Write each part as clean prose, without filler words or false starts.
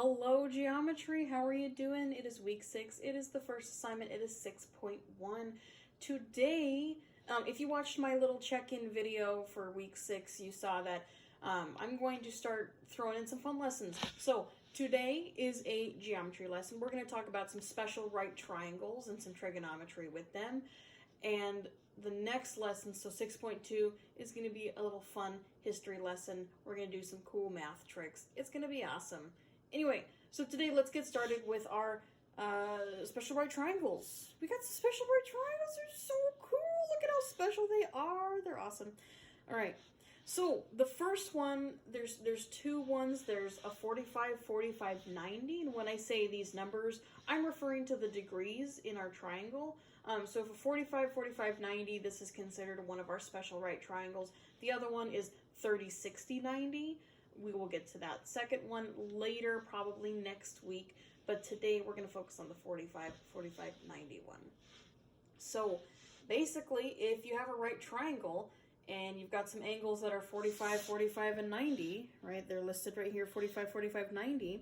Hello, geometry. How are you doing? It is week 6. It is the first assignment. It is 6.1. Today, if you watched my little check-in video for week 6, you saw that I'm going to start throwing in some fun lessons. So today is a geometry lesson. We're going to talk about some special right triangles and some trigonometry with them. And the next lesson, so 6.2, is going to be a little fun history lesson. We're going to do some cool math tricks. It's going to be awesome. Anyway, so today let's get started with our special right triangles. We got some special right triangles. They're so cool. Look at how special they are. They're awesome. All right. So the first one, there's two ones. There's a 45, 45, 90. And when I say these numbers, I'm referring to the degrees in our triangle. So for 45, 45, 90, this is considered one of our special right triangles. The other one is 30, 60, 90. We will get to that second one later, probably next week. But today we're going to focus on the 45, 45, 90 one. So basically, if you have a right triangle and you've got some angles that are 45, 45, and 90, right? They're listed right here, 45, 45, 90.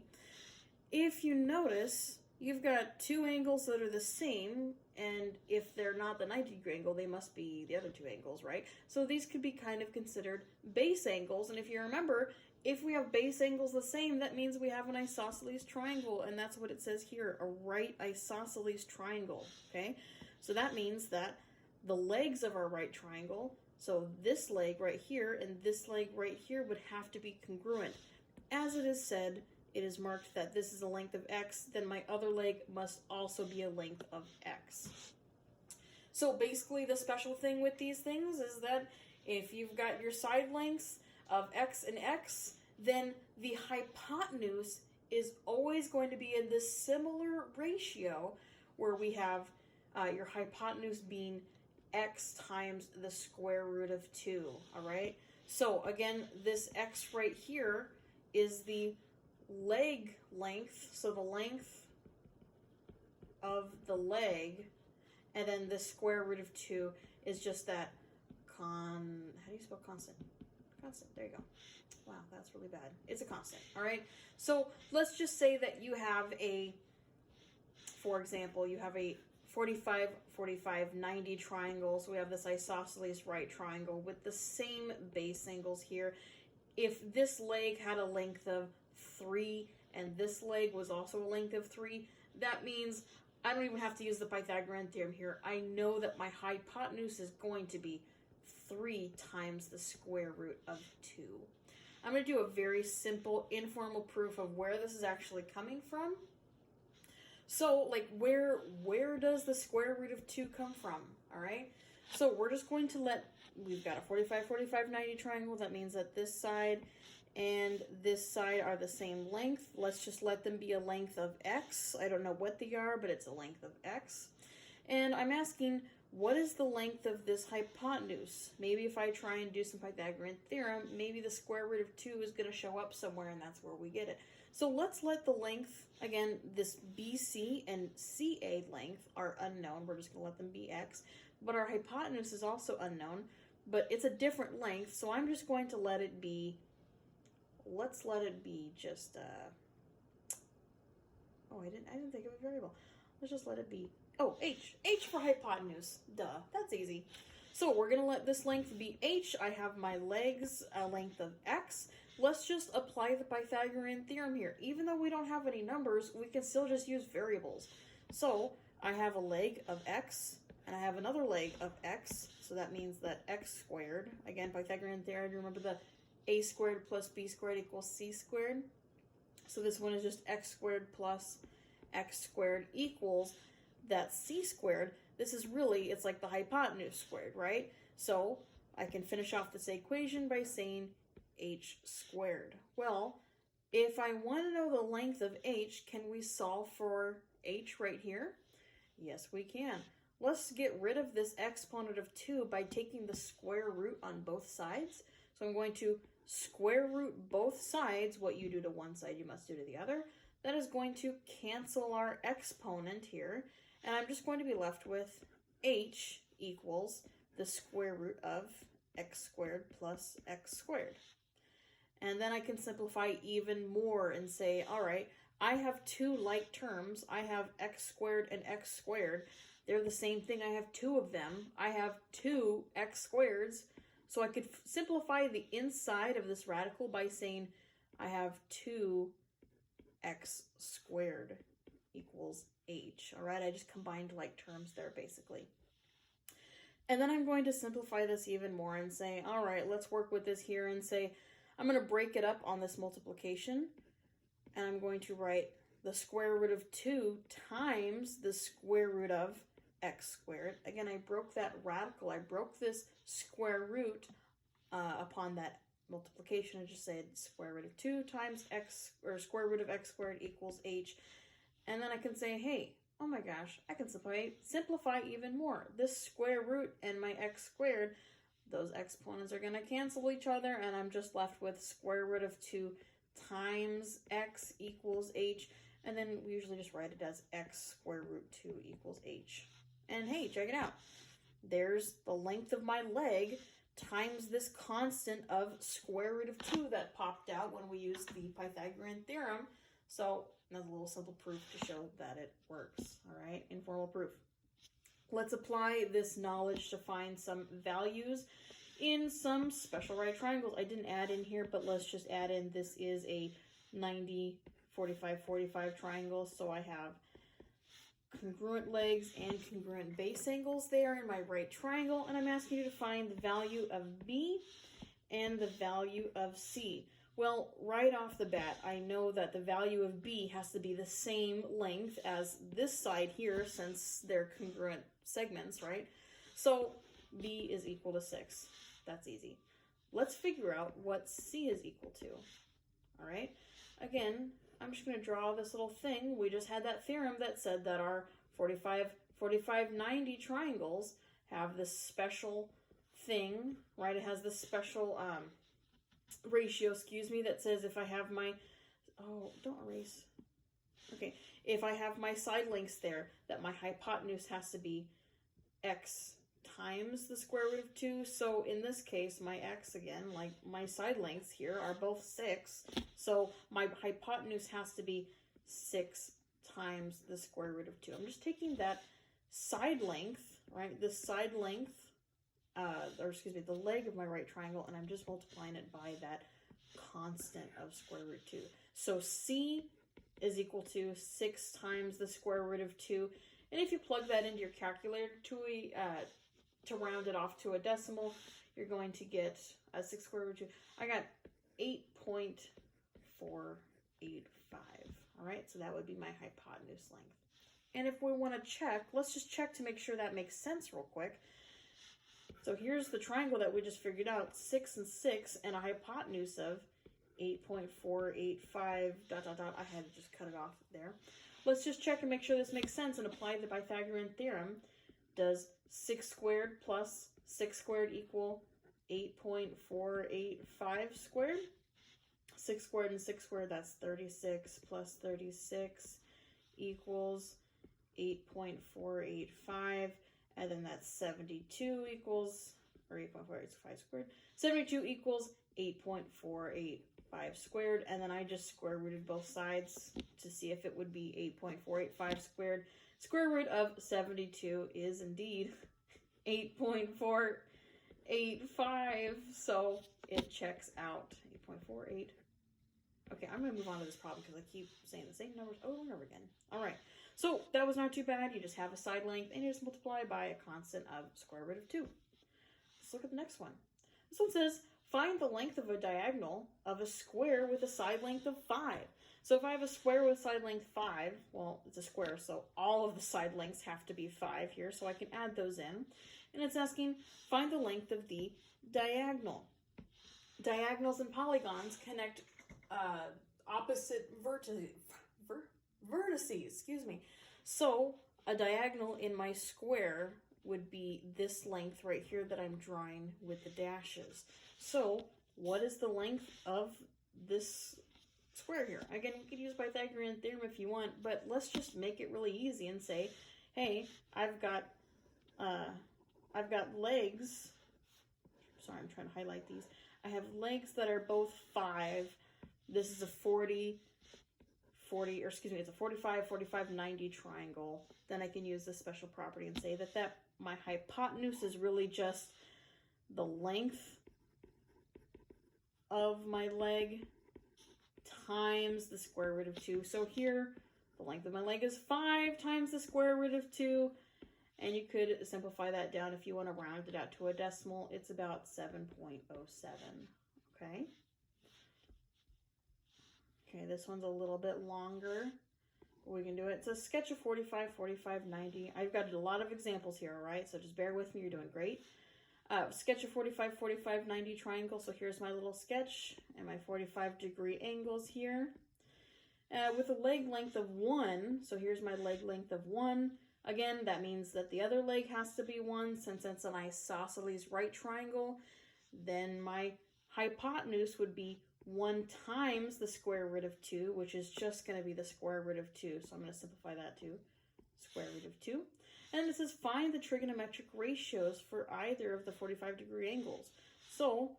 If you notice, you've got two angles that are the same, and if they're not the 90-degree angle, they must be the other two angles, right? So these could be kind of considered base angles, and if you remember, if we have base angles the same, that means we have an isosceles triangle, and that's what it says here, a right isosceles triangle, okay? So that means that the legs of our right triangle, so this leg right here and this leg right here would have to be congruent. As it is said, it is marked that this is a length of x, then my other leg must also be a length of x. So basically the special thing with these things is that if you've got your side lengths of x and x, then the hypotenuse is always going to be in this similar ratio where we have your hypotenuse being x times the square root of 2, all right? So again, this x right here is the leg length, so the length of the leg, and then the square root of 2 is just that how do you spell constant? Constant, there you go. Wow, that's really bad. It's a constant, all right? So let's just say that you have for example, you have a 45, 45, 90 triangle. So we have this isosceles right triangle with the same base angles here. If this leg had a length of 3 and this leg was also a length of 3, that means I don't even have to use the Pythagorean theorem here. I know that my hypotenuse is going to be 3 times the square root of 2. I'm going to do a very simple informal proof of where this is actually coming from. So, like, where does the square root of 2 come from, all right? So we're just going to we've got a 45, 45, 90 triangle. That means that this side and this side are the same length. Let's just let them be a length of x. I don't know what they are, but it's a length of x. And I'm asking, what is the length of this hypotenuse? Maybe if I try and do some Pythagorean theorem, maybe the square root of 2 is going to show up somewhere, and that's where we get it. So let's let the length, again, this BC and CA length are unknown. We're just going to let them be x. But our hypotenuse is also unknown, but it's a different length, so I'm just going to let it be, let's let it be just, oh, I didn't think of a variable. Let's just let it be, oh, h for hypotenuse, duh, that's easy. So we're going to let this length be h. I have my legs a length of x. Let's just apply the Pythagorean theorem here. Even though we don't have any numbers, we can still just use variables. So I have a leg of x, and I have another leg of x, so that means that x squared, again, Pythagorean theorem, remember the a squared plus b squared equals c squared? So this one is just x squared plus x squared equals that c squared. This is really, it's like the hypotenuse squared, right? So I can finish off this equation by saying h squared. Well, if I want to know the length of h, can we solve for h right here? Yes, we can. Let's get rid of this exponent of 2 by taking the square root on both sides. So I'm going to square root both sides. What you do to one side, you must do to the other. That is going to cancel our exponent here. And I'm just going to be left with h equals the square root of x squared plus x squared. And then I can simplify even more and say, all right, I have two like terms. I have x squared and x squared. They're the same thing. I have two of them. I have two x squareds. So I could simplify the inside of this radical by saying I have 2x squared equals h. All right, I just combined like terms there basically. And then I'm going to simplify this even more and say, all right, let's work with this here and say, I'm going to break it up on this multiplication. And I'm going to write the square root of 2 times the square root of x squared. Again, I broke that radical. I broke this square root upon that multiplication. I just said square root of 2 times x, or square root of x squared equals h. And then I can say, hey, oh my gosh, I can simplify even more. This square root and my x squared, those exponents are going to cancel each other, and I'm just left with square root of 2 times x equals h. And then we usually just write it as x square root 2 equals h. And hey, check it out. There's the length of my leg times this constant of square root of 2 that popped out when we used the Pythagorean theorem. So that's a little simple proof to show that it works. All right, informal proof. Let's apply this knowledge to find some values in some special right triangles. I didn't add in here, but let's just add in, this is a 90, 45, 45 triangle. So I have congruent legs and congruent base angles there in my right triangle, and I'm asking you to find the value of B and the value of C. Well, right off the bat, I know that the value of B has to be the same length as this side here, since they're congruent segments, right? So B is equal to 6. That's easy. Let's figure out what C is equal to. All right. Again, I'm just going to draw this little thing. We just had that theorem that said that our 45, 45, 90 triangles have this special thing, right? It has this special ratio, that says if I have my, oh, don't erase. Okay, if I have my side lengths there, that my hypotenuse has to be x times the square root of 2. So in this case, my x, again, like my side lengths here are both 6. So my hypotenuse has to be 6 times the square root of 2. I'm just taking that side length, right? The side length, the leg of my right triangle, and I'm just multiplying it by that constant of square root 2. So C is equal to 6 times the square root of 2. And if you plug that into your calculator to round it off to a decimal, you're going to get 6 square root 2. I got 8.485. All right, so that would be my hypotenuse length. And if we want to check, let's just check to make sure that makes sense real quick. So here's the triangle that we just figured out, 6 and 6, and a hypotenuse of 8.485, dot, dot, dot. I had to just cut it off there. Let's just check and make sure this makes sense and apply the Pythagorean theorem. Does 6 squared plus 6 squared equal 8.485 squared? 6 squared and 6 squared, that's 36 plus 36 equals 8.485. And then that's 72 equals, or 8.485 squared. 72 equals 8.485 squared. And then I just square rooted both sides to see if it would be 8.485 squared. Square root of 72 is indeed 8.485. So it checks out. 8.48. Okay, I'm going to move on to this problem because I keep saying the same numbers over and over again. All right. So that was not too bad. You just have a side length and you just multiply by a constant of square root of 2. Let's look at the next one. This one says, find the length of a diagonal of a square with a side length of 5. So if I have a square with side length 5, well, it's a square, so all of the side lengths have to be 5 here, so I can add those in. And it's asking, find the length of the diagonal. Diagonals and polygons connect opposite vertices, So a diagonal in my square would be this length right here that I'm drawing with the dashes. So what is the length of this square here? Again, you could use Pythagorean theorem if you want, but let's just make it really easy and say, hey, I've got legs. Sorry, I'm trying to highlight these. I have legs that are both 5. This is a 40, it's a 45, 45, 90 triangle, then I can use this special property and say that my hypotenuse is really just the length of my leg times the square root of 2. So here, the length of my leg is 5 times the square root of 2. And you could simplify that down if you want to round it out to a decimal. It's about 7.07. Okay. Okay, this one's a little bit longer. We can do it. It's a sketch of 45, 45, 90. I've got a lot of examples here, all right? So just bear with me. You're doing great. Sketch of 45, 45, 90 triangle. So here's my little sketch and my 45-degree angles here. With a leg length of 1, so here's my leg length of 1. Again, that means that the other leg has to be 1. Since it's an isosceles right triangle, then my hypotenuse would be 1 times the square root of 2, which is just going to be the square root of 2. So I'm going to simplify that to square root of 2. And this is find the trigonometric ratios for either of the 45-degree angles. So,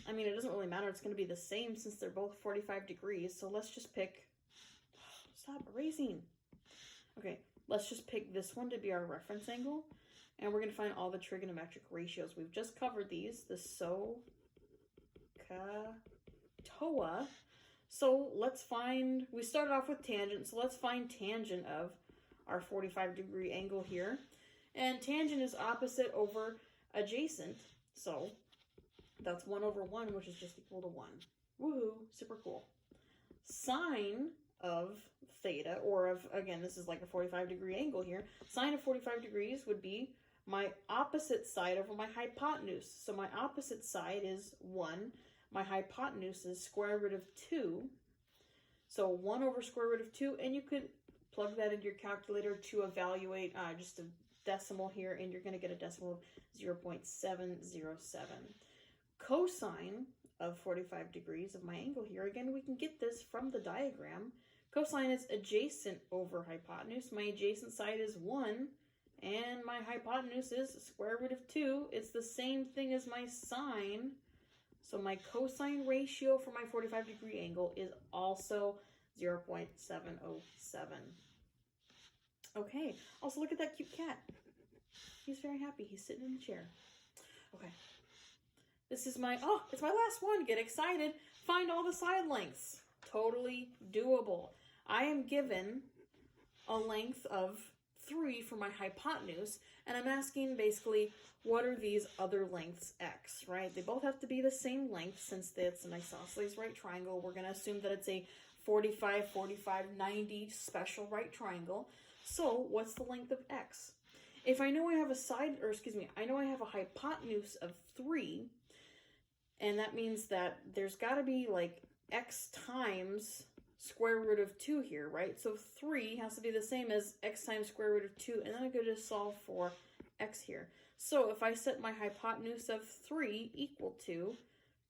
I mean, it doesn't really matter. It's going to be the same since they're both 45 degrees. So let's just pick, stop erasing. Okay, let's just pick this one to be our reference angle. And we're going to find all the trigonometric ratios. We've just covered these, the TOA. So let's find, we started off with tangent, so let's find tangent of our 45-degree angle here. And tangent is opposite over adjacent, so that's 1 over 1, which is just equal to 1. Woohoo, super cool. Sine of theta, or of, again, this is like a 45-degree angle here. Sine of 45 degrees would be my opposite side over my hypotenuse. So my opposite side is 1. My hypotenuse is square root of 2. So 1 over square root of 2, and you could plug that into your calculator to evaluate just a decimal here, and you're going to get a decimal of 0.707. Cosine of 45 degrees of my angle here, again, we can get this from the diagram. Cosine is adjacent over hypotenuse. My adjacent side is 1, and my hypotenuse is square root of 2. It's the same thing as my sine. So my cosine ratio for my 45-degree angle is also 0.707. Okay, also look at that cute cat. He's very happy. He's sitting in the chair. Okay. This is my, oh, it's my last one. Get excited. Find all the side lengths. Totally doable. I am given a length of 3 for my hypotenuse, and I'm asking basically, what are these other lengths x, right? They both have to be the same length since it's an isosceles right triangle. We're going to assume that it's a 45, 45, 90 special right triangle. So what's the length of x? If I know I have I know I have a hypotenuse of 3, and that means that there's got to be like x times square root of 2 here, right? So 3 has to be the same as x times square root of 2, and then I could just solve for x here. So if I set my hypotenuse of 3 equal to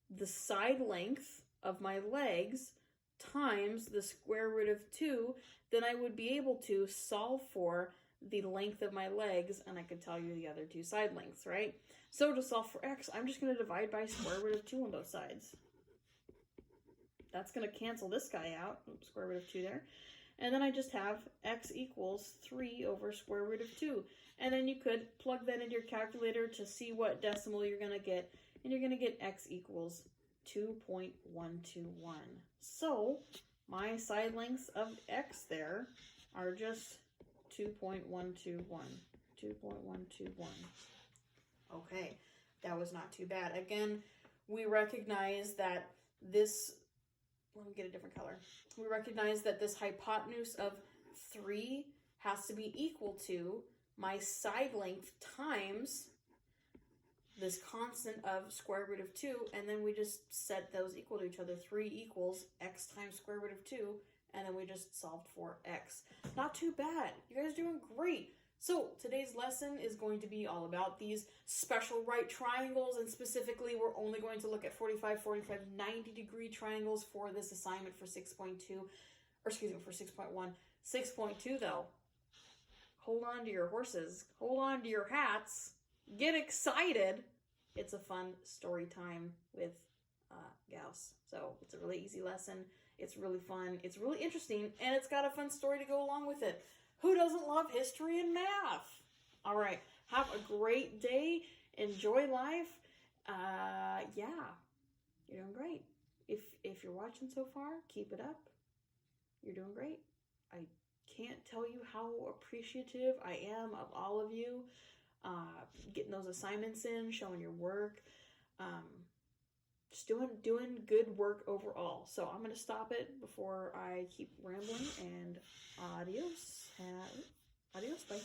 the side length of my legs times the square root of 2, then I would be able to solve for the length of my legs, and I could tell you the other 2 side lengths, right? So to solve for x, I'm just going to divide by square root of 2 on both sides. That's going to cancel this guy out. Oops, square root of 2 there. And then I just have x equals 3 over square root of 2. And then you could plug that into your calculator to see what decimal you're going to get. And you're going to get x equals 2.121. So my side lengths of x there are just 2.121. 2.121. Okay, that was not too bad. Again, we recognize that this, let me get a different color. We recognize that this hypotenuse of 3 has to be equal to my side length times this constant of square root of 2, and then we just set those equal to each other. 3 equals x times square root of 2, and then we just solved for x. Not too bad. You guys are doing great. So today's lesson is going to be all about these special right triangles, and specifically we're only going to look at 45, 45, 90-degree triangles for this assignment for 6.2, or excuse me, for 6.1. 6.2 though, hold on to your horses, hold on to your hats, get excited. It's a fun story time with Gauss. So it's a really easy lesson. It's really fun. It's really interesting, and it's got a fun story to go along with it. Who doesn't love history and math? All right. Have a great day. Enjoy life. Yeah, you're doing great. If you're watching so far, keep it up. You're doing great. I can't tell you how appreciative I am of all of you. Getting those assignments in, showing your work. Just doing good work overall. So I'm going to stop it before I keep rambling, and adios. Adios, bye.